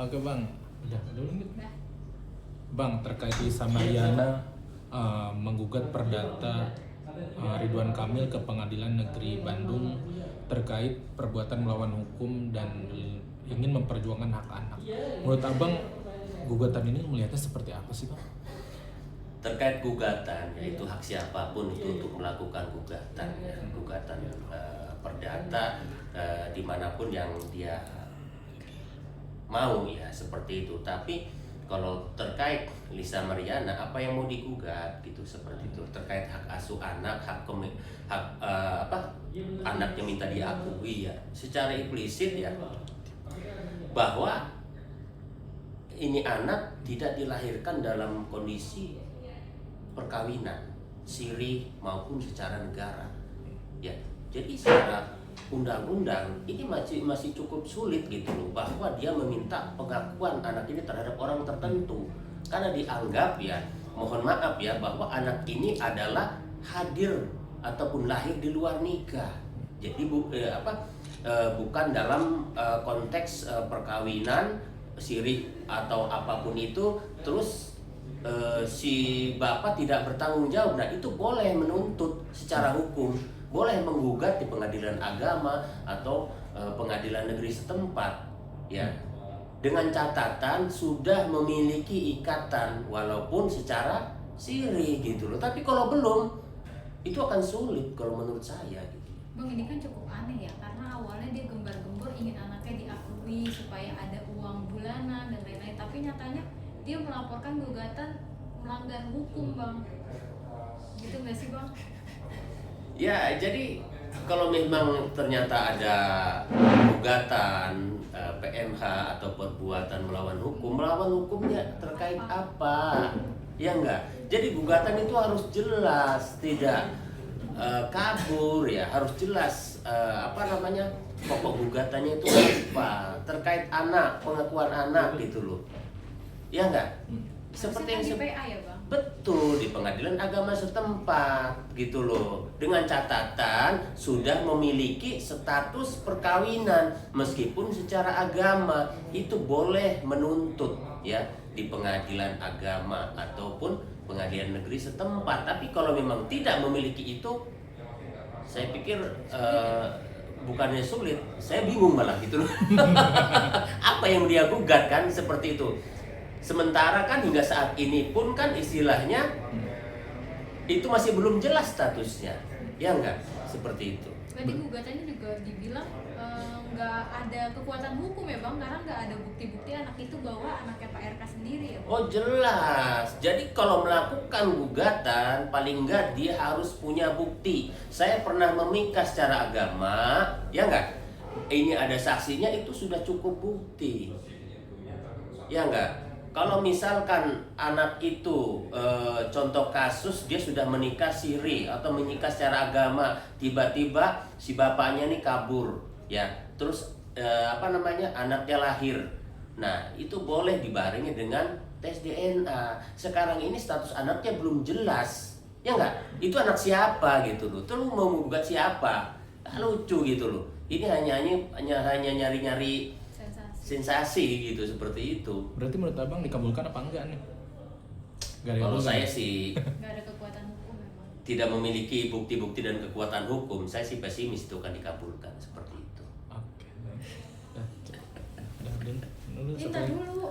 Oke bang, udah nih. Udah. Bang, terkait Lisa Mariana menggugat perdata Ridwan Kamil ke Pengadilan Negeri Bandung terkait perbuatan melawan hukum dan ingin memperjuangkan hak anak. Menurut abang, gugatan ini melihatnya seperti apa sih bang? Terkait gugatan, yaitu hak siapapun itu untuk melakukan gugatan, gugatan perdata dimanapun yang dia mau ya seperti itu. Tapi kalau terkait Lisa Mariana, apa yang mau digugat gitu seperti itu terkait hak asuh anak, anaknya minta diakui ya secara implisit ya bahwa ini anak tidak dilahirkan dalam kondisi perkawinan siri maupun secara negara ya. Jadi secara undang-undang ini masih cukup sulit gitu loh, bahwa dia meminta pengakuan anak ini terhadap orang tertentu karena dianggap ya, mohon maaf ya, bahwa anak ini adalah hadir ataupun lahir di luar nikah. Jadi bukan dalam konteks perkawinan siri atau apapun itu, terus si bapak tidak bertanggung jawab. Nah itu boleh menuntut secara hukum, boleh menggugat di pengadilan agama atau pengadilan negeri setempat ya, dengan catatan sudah memiliki ikatan walaupun secara siri gitu loh. Tapi kalau belum, itu akan sulit kalau menurut saya gitu. Bang, ini kan cukup aneh ya, karena awalnya dia gembar-gembor ingin anaknya diakui supaya ada uang bulanan dan lain-lain, tapi nyatanya dia melaporkan gugatan melanggar hukum bang. Gitu nggak sih bang? Ya, jadi kalau memang ternyata ada gugatan PMH atau perbuatan melawan hukumnya terkait apa? Ya enggak. Jadi gugatan itu harus jelas, tidak kabur ya, harus jelas pokok gugatannya itu apa? Terkait anak, pengakuan anak gitu loh. Ya enggak? Seperti yang di PA ya bang? Betul, di pengadilan agama setempat gitu loh, dengan catatan sudah memiliki status perkawinan meskipun secara agama itu boleh menuntut ya di pengadilan agama ataupun pengadilan negeri setempat. Tapi kalau memang tidak memiliki itu, saya pikir bukannya sulit, saya bingung malah gitu loh. Apa yang dia gugat kan seperti itu. Sementara kan hingga saat ini pun kan istilahnya itu masih belum jelas statusnya, ya enggak? Seperti itu. Berarti gugatannya juga dibilang nggak ada kekuatan hukum ya bang, karena nggak ada bukti-bukti anak itu bahwa anaknya Pak RK sendiri ya bang? Oh jelas, jadi kalau melakukan gugatan paling enggak dia harus punya bukti. Saya pernah memikah secara agama, ya enggak? Ini ada saksinya, itu sudah cukup bukti, ya enggak? Kalau misalkan anak itu contoh kasus dia sudah menikah siri atau menikah secara agama, tiba-tiba si bapaknya nih kabur ya, terus anaknya lahir. Nah itu boleh dibarengi dengan tes DNA. Sekarang ini status anaknya belum jelas, ya enggak? Itu anak siapa gitu loh, terus mau menggugat siapa? Lucu gitu loh. Ini hanya nyari-nyari sensasi gitu, seperti itu. Berarti menurut abang dikabulkan apa enggak nih? Kalau saya sih nggak ada kekuatan hukum memang. tidak memiliki bukti-bukti dan kekuatan hukum, saya sih pesimis itu akan dikabulkan seperti itu. Oke. Udah, Din. Lu Minta dulu.